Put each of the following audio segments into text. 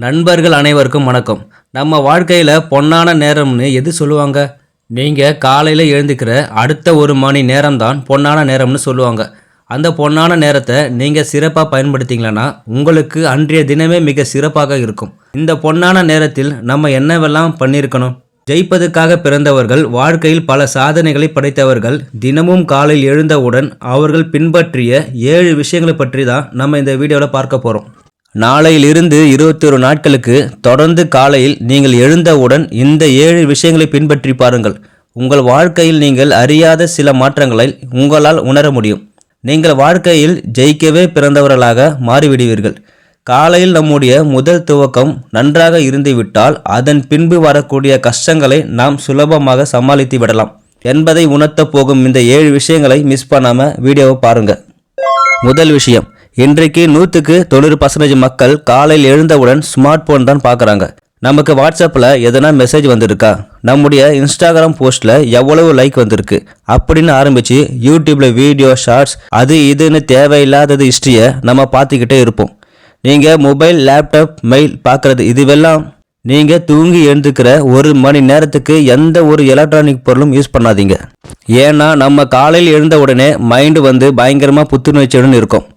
நண்பர்கள் அனைவருக்கும் வணக்கம். நம்ம வாழ்க்கையில் பொன்னான நேரம்னு எது சொல்லுவாங்க? நீங்கள் காலையில் எழுந்துக்கிற அடுத்த 1 மணி நேரம் தான் பொன்னான நேரம்னு சொல்லுவாங்க. அந்த பொன்னான நேரத்தை நீங்கள் சிறப்பாக பயன்படுத்திங்களன்னா உங்களுக்கு அன்றைய தினமே மிக சிறப்பாக இருக்கும். இந்த பொன்னான நேரத்தில் நம்ம என்னவெல்லாம் பண்ணியிருக்கணும்? ஜெயிப்பதற்காக பிறந்தவர்கள், வாழ்க்கையில் பல சாதனைகளை படைத்தவர்கள், தினமும் காலையில் எழுந்தவுடன் அவர்கள் பின்பற்றிய 7 விஷயங்களை பற்றி தான் நம்ம இந்த வீடியோவில் பார்க்க போகிறோம். நாளையிலிருந்து 21 நாட்களுக்கு தொடர்ந்து காலையில் நீங்கள் எழுந்தவுடன் இந்த 7 விஷயங்களை பின்பற்றி பாருங்கள். உங்கள் வாழ்க்கையில் நீங்கள் அறியாத சில மாற்றங்களை உங்களால் உணர முடியும். நீங்கள் வாழ்க்கையில் ஜெயிக்கவே பிறந்தவர்களாக மாறிவிடுவீர்கள். காலையில் நம்முடைய முதல் துவக்கம் நன்றாக இருந்துவிட்டால் அதன் பின்பு வரக்கூடிய கஷ்டங்களை நாம் சுலபமாக சமாளித்து விடலாம் என்பதை உணர்த்த போகும் இந்த 7 விஷயங்களை மிஸ் பண்ணாமல் வீடியோவை பாருங்கள். முதல் விஷயம், இன்றைக்கு 100க்கு 90% மக்கள் காலையில் எழுந்தவுடன் ஸ்மார்ட் போன் தான் பார்க்குறாங்க. நமக்கு வாட்ஸ்அப்பில் எதனா மெசேஜ் வந்திருக்கா, நம்முடைய இன்ஸ்டாகிராம் போஸ்ட்டில் எவ்வளவு லைக் வந்திருக்கு அப்படின்னு ஆரம்பித்து யூடியூப்பில் வீடியோ ஷார்ட்ஸ் அது இதுன்னு தேவையில்லாதது ஹிஸ்ட்ரியை நம்ம பார்த்துக்கிட்டே இருப்போம். நீங்கள் மொபைல், லேப்டாப், மெயில் பார்க்குறது இதுவெல்லாம் நீங்கள் தூங்கி எழுந்துக்கிற 1 மணி நேரத்துக்கு எந்த ஒரு எலக்ட்ரானிக் பொருளும் யூஸ் பண்ணாதீங்க. ஏன்னா நம்ம காலையில் எழுந்த உடனே மைண்டு பயங்கரமாக புத்துணர்ச்சியுடன் இருக்கும்.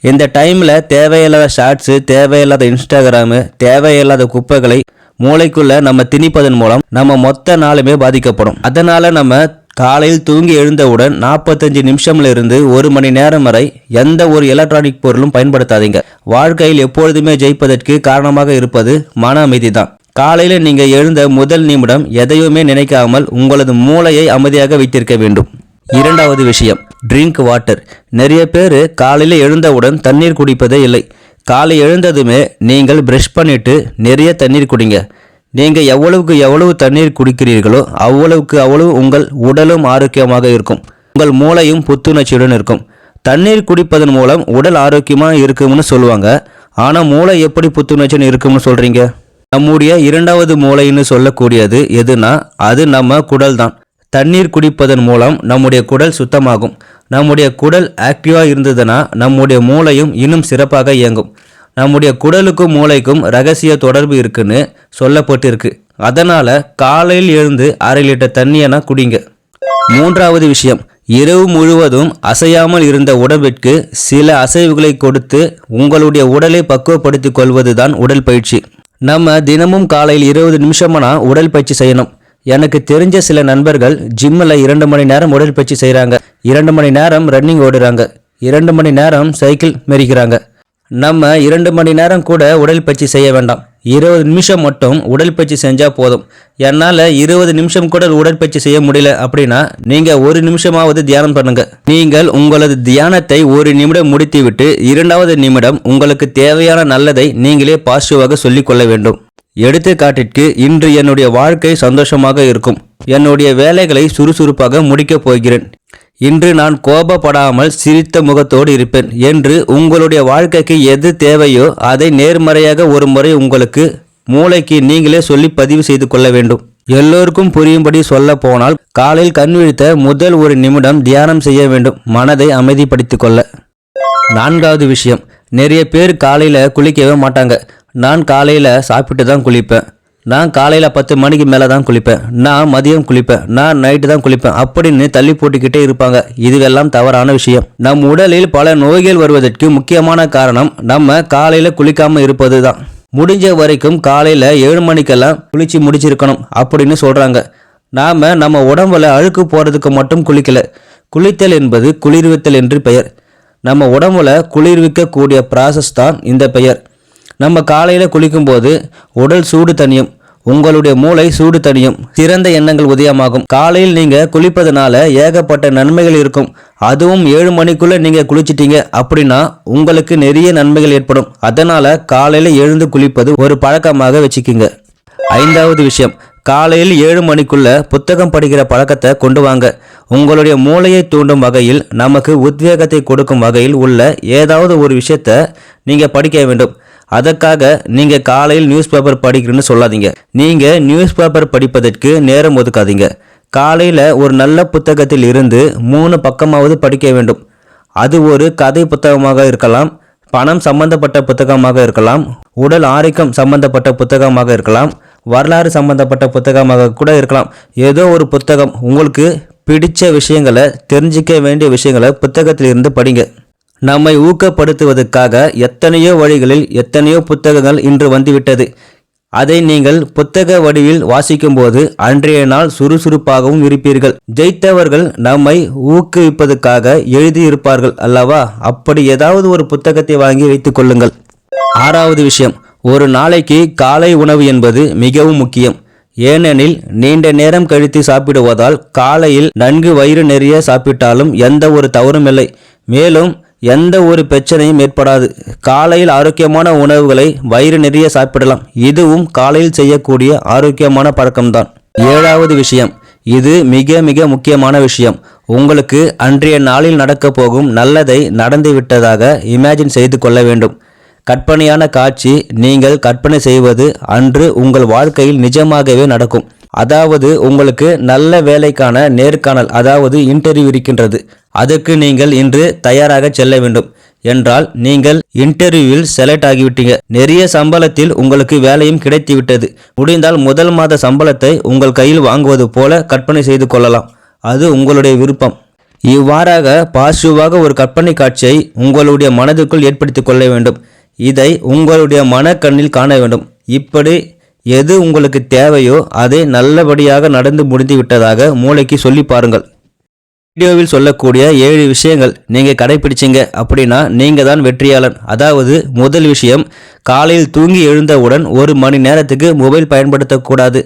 இந்த டைமில் தேவையில்லாத ஷார்ட்ஸு, தேவையில்லாத இன்ஸ்டாகிராமு, தேவையில்லாத குப்பைகளை மூளைக்குள்ளே நம்ம திணிப்பதன் மூலம் நம்ம மொத்த நாளுமே பாதிக்கப்படும். அதனால் நம்ம காலையில் தூங்கி எழுந்தவுடன் 45 நிமிஷம்ல இருந்து 1 மணி நேரம் வரை எந்த ஒரு எலக்ட்ரானிக் பொருளும் பயன்படுத்தாதீங்க. வாழ்க்கையில் எப்பொழுதுமே ஜெயிப்பதற்கு காரணமாக இருப்பது மன அமைதி தான். காலையில் நீங்கள் எழுந்த முதல் நிமிடம் எதையுமே நினைக்காமல் உங்களது மூளையை அமைதியாக வைத்திருக்க வேண்டும். இரண்டாவது விஷயம், ட்ரிங்க் வாட்டர். நிறைய பேர் காலையில் எழுந்தவுடன் தண்ணீர் குடிப்பதே இல்லை. காலை எழுந்ததுமே நீங்கள் ப்ரஷ் பண்ணிவிட்டு நிறைய தண்ணீர் குடிங்க. நீங்கள் எவ்வளவு தண்ணீர் குடிக்கிறீர்களோ அவ்வளவு உங்கள் உடலும் ஆரோக்கியமாக இருக்கும், உங்கள் மூளையும் புத்துணர்ச்சியுடன் இருக்கும். தண்ணீர் குடிப்பதன் மூலம் உடல் ஆரோக்கியமாக இருக்கும்னு சொல்லுவாங்க. ஆனால் மூளை எப்படி புத்துணர்ச்சின்னு இருக்கும்னு சொல்கிறீங்க? நம்முடைய இரண்டாவது மூளைன்னு சொல்லக்கூடியது எதுனா அது நம்ம குடல் தான். தண்ணீர் குடிப்பதன் மூலம் நம்முடைய குடல் சுத்தமாகும். நம்முடைய குடல் ஆக்டிவாக இருந்ததுன்னா நம்முடைய மூளையும் இன்னும் சிறப்பாக இயங்கும். நம்முடைய குடலுக்கும் மூளைக்கும் ரகசிய தொடர்பு இருக்குன்னு சொல்லப்பட்டிருக்கு. அதனால் காலையில் எழுந்து 1/2 லிட்டர் தண்ணியனா குடிங்க. மூன்றாவது விஷயம், இரவு முழுவதும் அசையாமல் இருந்த உடம்பிற்கு சில அசைவுகளை கொடுத்து உங்களுடைய உடலை பக்குவப்படுத்திக் கொள்வது தான் உடல் பயிற்சி. நம்ம தினமும் காலையில் 20 நிமிஷம்னா உடல் பயிற்சி செய்யணும். எனக்கு தெரிஞ்ச சில நண்பர்கள் ஜிம்மில் 2 மணி நேரம் உடற்பயிற்சி செய்கிறாங்க, 2 மணி நேரம் ரன்னிங் ஓடுறாங்க, 2 மணி நேரம் சைக்கிள் மெரிக்கிறாங்க. நம்ம 2 மணி நேரம் கூட உடற்பயிற்சி செய்ய வேண்டாம், 20 நிமிஷம் மட்டும் உடற்பயிற்சி செஞ்சால் போதும். என்னால் 20 நிமிஷம் கூட உடற்பயிற்சி செய்ய முடியல அப்படின்னா நீங்கள் 1 நிமிஷமாவது தியானம் பண்ணுங்க. நீங்கள் உங்களது தியானத்தை 1 நிமிடம் முடித்துவிட்டு 2வது நிமிடம் உங்களுக்கு தேவையான நல்லதை நீங்களே பாசிட்டிவாக சொல்லிக்கொள்ள வேண்டும். எடுத்துக்காட்டிற்கு, இன்று என்னுடைய வாழ்க்கை சந்தோஷமாக இருக்கும், என்னுடைய வேலைகளை சுறுசுறுப்பாக முடிக்கப் போகிறேன், இன்று நான் கோபப்படாமல் சிரித்த முகத்தோடு இருப்பேன் என்று உங்களுடைய வாழ்க்கைக்கு எது தேவையோ அதை நேர்மறையாக ஒரு முறை உங்களுக்கு மூளைக்கு நீங்களே சொல்லி பதிவு செய்து கொள்ள வேண்டும். எல்லோருக்கும் புரியும்படி சொல்ல போனால், காலையில் கண் விழித்த முதல் 1 நிமிடம் தியானம் செய்ய வேண்டும், மனதை அமைதிப்படுத்திக் கொள்ள. 4வது விஷயம், நிறைய பேர் காலையில் குளிக்கவே மாட்டாங்க. நான் காலையில் சாப்பிட்டு தான் குளிப்பேன், நான் காலையில் 10 மணிக்கு மேலே தான் குளிப்பேன், நான் மதியம் குளிப்பேன், நான் நைட்டு தான் குளிப்பேன் அப்படின்னு தள்ளி போட்டுக்கிட்டே இருப்பாங்க. இதுவெல்லாம் தவறான விஷயம். நம் உடலில் பல நோய்கள் வருவதற்கு முக்கியமான காரணம் நம்ம காலையில் குளிக்காமல் இருப்பது தான். முடிஞ்ச வரைக்கும் காலையில் 7 மணிக்கெல்லாம் குளிச்சு முடிச்சிருக்கணும் அப்படின்னு சொல்கிறாங்க. நாம் நம்ம உடம்புல அழுக்கு போகிறதுக்கு மட்டும் குளிக்கலை. குளித்தல் என்பது குளிர்வித்தல் என்று பெயர். நம்ம உடம்புல குளிர்விக்கக்கூடிய ப்ராசஸ் தான் இந்த பெயர். நம்ம காலையில் குளிக்கும்போது உடல் சூடு தணியும், உங்களுடைய மூளை சூடு தணியும், சிறந்த எண்ணங்கள் உதயமாகும். காலையில் நீங்கள் குளிப்பதனால ஏகப்பட்ட நன்மைகள் இருக்கும். அதுவும் 7 மணிக்குள்ளே நீங்கள் குளிச்சிட்டீங்க அப்படின்னா உங்களுக்கு நிறைய நன்மைகள் ஏற்படும். அதனால் காலையில் எழுந்து குளிப்பது ஒரு பழக்கமாக வச்சுக்கிங்க. 5வது விஷயம், காலையில் 7 மணிக்குள்ள புத்தகம் படிக்கிற பழக்கத்தை கொண்டு வாங்க. உங்களுடைய மூளையை தூண்டும் வகையில், நமக்கு உத்வேகத்தை கொடுக்கும் வகையில் உள்ள ஏதாவது ஒரு விஷயத்தை நீங்கள் படிக்க வேண்டும். அதற்காக நீங்கள் காலையில் நியூஸ் பேப்பர் படிக்கிறேன்னு சொல்லாதீங்க. நீங்கள் நியூஸ் பேப்பர் படிப்பதற்கு நேரம் ஒதுக்காதீங்க. காலையில் ஒரு நல்ல புத்தகத்தில் இருந்து 3 பக்கமாவது படிக்க வேண்டும். அது ஒரு கதை புத்தகமாக இருக்கலாம், பணம் சம்பந்தப்பட்ட புத்தகமாக இருக்கலாம், உடல் ஆரோக்கியம் சம்பந்தப்பட்ட புத்தகமாக இருக்கலாம், வரலாறு சம்பந்தப்பட்ட புத்தகமாக கூட இருக்கலாம். ஏதோ ஒரு புத்தகம், உங்களுக்கு பிடிச்ச விஷயங்களை, தெரிஞ்சிக்க வேண்டிய விஷயங்களை புத்தகத்திலிருந்து படிங்க. நம்மை ஊக்கப்படுத்துவதற்காக எத்தனையோ வழிகளில் எத்தனையோ புத்தகங்கள் இன்று வந்துவிட்டது. அதை நீங்கள் புத்தக வடிவில் வாசிக்கும்போது அன்றைய நாள் சுறுசுறுப்பாகவும் இருப்பீர்கள். ஜெயித்தவர்கள் நம்மை ஊக்குவிப்பதற்காக எழுதியிருப்பார்கள் அல்லவா? அப்படி ஏதாவது ஒரு புத்தகத்தை வாங்கி வைத்துக் கொள்ளுங்கள். 6வது விஷயம், ஒரு நாளைக்கு காலை உணவு என்பது மிகவும் முக்கியம். ஏனெனில் நீண்ட நேரம் கழித்து சாப்பிடுவதால் காலையில் நன்கு வயிறு நிறைய சாப்பிட்டாலும் எந்த ஒரு தவறும் இல்லை. மேலும் எந்த ஒரு பிரச்சனையும் ஏற்படாது. காலையில் ஆரோக்கியமான உணவுகளை வயிறு நிறைய சாப்பிடலாம். இதுவும் காலையில் செய்யக்கூடிய ஆரோக்கியமான பழக்கம்தான். 7வது விஷயம், இது மிக மிக முக்கியமான விஷயம். உங்களுக்கு அன்றைய நாளில் நடக்கப் போகும் நல்லதை நடந்துவிட்டதாக இமேஜின் செய்து கொள்ள வேண்டும். கற்பனையான காட்சி, நீங்கள் கற்பனை செய்வது அன்று உங்கள் வாழ்க்கையில் நிஜமாகவே நடக்கும். அதாவது உங்களுக்கு நல்ல வேலைக்கான நேர்காணல், அதாவது இன்டர்வியூ இருக்கின்றது. அதற்கு நீங்கள் இன்று தயாராக செல்ல வேண்டும் என்றால் நீங்கள் இன்டர்வியூவில் செலக்ட் ஆகிவிட்டீங்க. நிறைய சம்பளத்தில் உங்களுக்கு வேலையும் கிடைத்துவிட்டது. முடிந்தால் முதல் மாத சம்பளத்தை உங்கள் கையில் வாங்குவது போல கற்பனை செய்து கொள்ளலாம். அது உங்களுடைய விருப்பம். இவ்வாறாக பாசிட்டிவாக ஒரு கற்பனை காட்சியை உங்களுடைய மனதிற்குள் ஏற்படுத்திக் கொள்ள வேண்டும். இதை உங்களுடைய மனக்கண்ணில் காண வேண்டும். இப்படி எது உங்களுக்கு தேவையோ அதை நல்லபடியாக நடந்து முடிந்து விட்டதாக மூளைக்கு சொல்லி பாருங்கள். வீடியோவில் சொல்லக்கூடிய 7 விஷயங்கள் நீங்கள் கடைபிடிச்சிங்க அப்படின்னா நீங்கள் தான் வெற்றியாளன். அதாவது முதல் விஷயம், காலையில் தூங்கி எழுந்தவுடன் 1 மணி நேரத்துக்கு மொபைல் பயன்படுத்தக்கூடாது.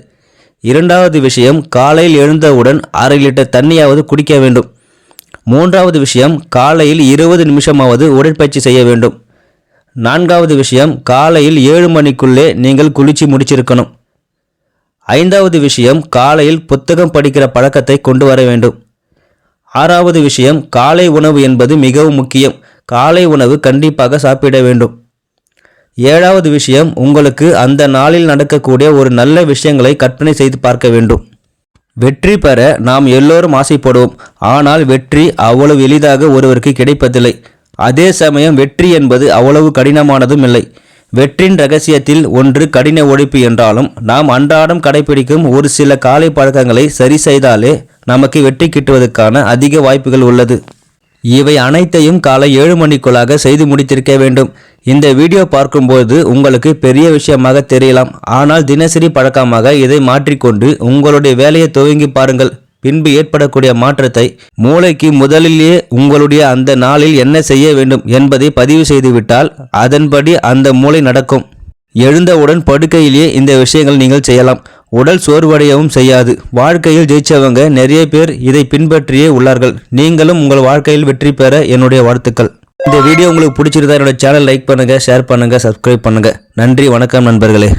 2வது விஷயம், காலையில் எழுந்தவுடன் 1/2 லிட்டர் தண்ணியாவது குடிக்க வேண்டும். 3வது விஷயம், காலையில் 20 நிமிஷமாவது உடற்பயிற்சி செய்ய வேண்டும். 4வது விஷயம், காலையில் 7 மணிக்குள்ளே நீங்கள் குளிச்சு முடிச்சிருக்கணும். 5வது விஷயம், காலையில் புத்தகம் படிக்கிற பழக்கத்தை கொண்டு வர வேண்டும். 6வது விஷயம், காலை உணவு என்பது மிகவும் முக்கியம். காலை உணவு கண்டிப்பாக சாப்பிட வேண்டும். 7வது விஷயம், உங்களுக்கு அந்த நாளில் நடக்கக்கூடிய ஒரு நல்ல விஷயங்களை கற்பனை செய்து பார்க்க வேண்டும். வெற்றி பெற நாம் எல்லோரும் ஆசைப்படுவோம். ஆனால் வெற்றி அவ்வளவு எளிதாக ஒருவருக்கு கிடைப்பதில்லை. அதே சமயம் வெற்றி என்பது அவ்வளவு கடினமானதும் இல்லை. வெற்றின் ரகசியத்தில் ஒன்று கடின உழைப்பு என்றாலும் நாம் அன்றாடம் கடைபிடிக்கும் ஒரு சில காலை பழக்கங்களை சரி செய்தாலே நமக்கு வெற்றி கிட்டுவதற்கான அதிக வாய்ப்புகள் உள்ளது. இவை அனைத்தையும் காலை 7 மணிக்குள்ளாக செய்து முடித்திருக்க வேண்டும். இந்த வீடியோ பார்க்கும்போது உங்களுக்கு பெரிய விஷயமாக தெரியலாம். ஆனால் தினசரி பழக்கமாக இதை மாற்றிக்கொண்டு உங்களுடைய வேலையை துவங்கி பாருங்கள். பின்பு ஏற்படக்கூடிய மாற்றத்தை மூளைக்கு முதலிலேயே உங்களுடைய அந்த நாளில் என்ன செய்ய வேண்டும் என்பதை பதிவு செய்துவிட்டால் அதன்படி அந்த மூளை நடக்கும். எழுந்தவுடன் படுக்கையிலேயே இந்த விஷயங்கள் நீங்கள் செய்யலாம். உடல் சோர்வடையவும் செய்யாது. வாழ்க்கையில் ஜெயிச்சவங்க நிறைய பேர் இதை பின்பற்றியே உள்ளார்கள். நீங்களும் உங்கள் வாழ்க்கையில் வெற்றி பெற என்னுடைய வாழ்த்துக்கள். இந்த வீடியோ உங்களுக்கு பிடிச்சிருந்தா என்னோட சேனல் லைக் பண்ணுங்க, ஷேர் பண்ணுங்க, சப்ஸ்கிரைப் பண்ணுங்க. நன்றி, வணக்கம் நண்பர்களே.